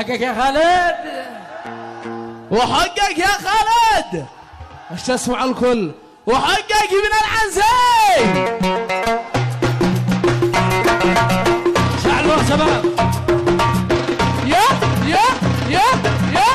وحقك يا خالد، وحقك يا خالد. ايش تسمع الكل؟ وحقك من العنزي. شعلوا شباب. يا يا يا يا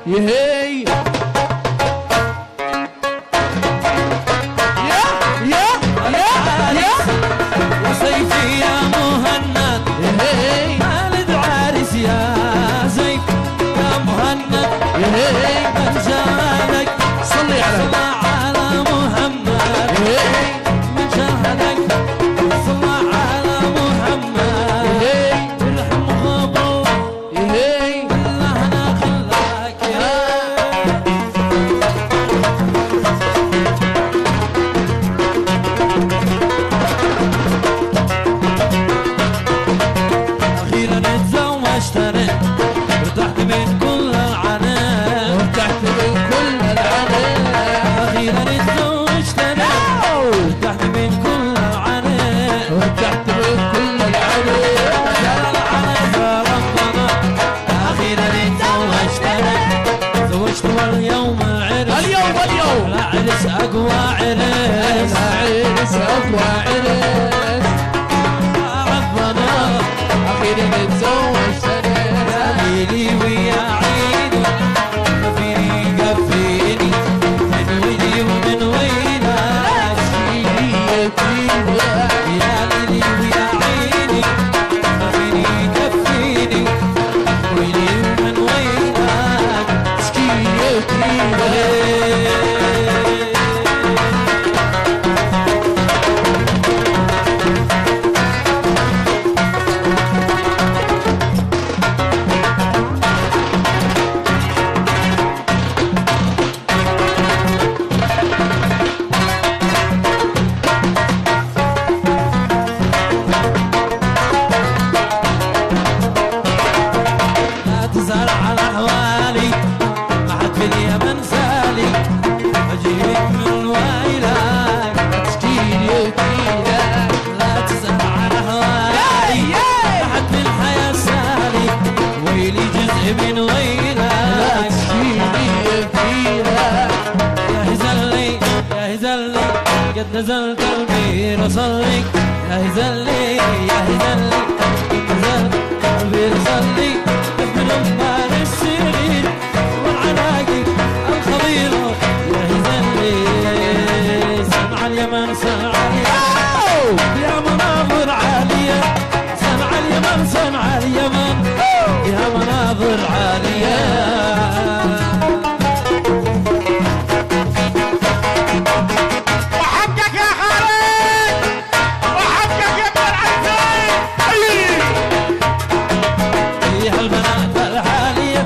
يهي يا يا يا يا وصيفي يا مهند يهي خالد عارس يا زيف يا مهند يهي من جاهدك صلي صلى على محمد من جاهدك صلى على محمد يرحمه الله يهي الله انا خلاك يا اخيرا اتزوجت انا ارتحت من كل العناء وارتحت من كل العناء. اخيرا اتزوجت انا ارتحت من كل العناء وارتحت من كل العناء. يا العناء يا ربنا اخيرا اتزوجت انا تزوجت واليوم العرس اليوم العرس اقوى عرس العرس اقوى عرس. ربنا اخيرا تزوجت انا. ليلي ويا عيد ما فيني كفيني من ويلي ومن ويلك يا ليلي ويا عيني ما فيني كفيني ويلي ومن ويلك لا تزعل على احوالي ما حد في اليمن سالي اجيك من ويلك لا تزعل على احوالي ما حد في الحياة سالي ويلي جزء من ويلك يا هزلي يا هزلي قد نزلت قلبي رصلي يا هزلي يا هزلي قد نزلت قلبي رصلي من أمار السرير والعناقي الخضيرة يا هزلي سمع اليمن سمع اليمن يا مناظر عالية سمع اليمن سمع اليمن يا مناظر عالية وحقك يا خالد، وحقك يا ابن العنزي. فيها البنات الحالية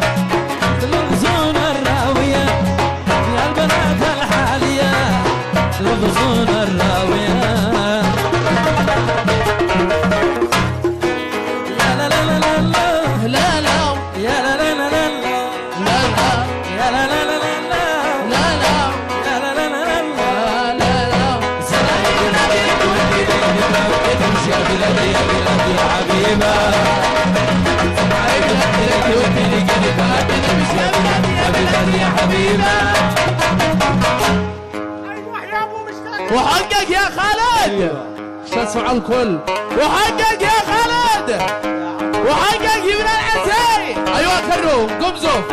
تلبسون الراوية فيها البنات الحالية تلبسون الراوية لا لا لا لا لا لا لا يا لا لا لا لا لا لا يا لا لا لا لا لا لا يا لا لا لا لا لا لا. سلام بلادي تمشي يا بلادي يا بلادي يا حبيبة يا حبيبة وحقك يا خالد. ايش تسمع الكل؟ وحقك يا خالد، وحقك يا ابن العنزي. ايوه كرو قم زوف.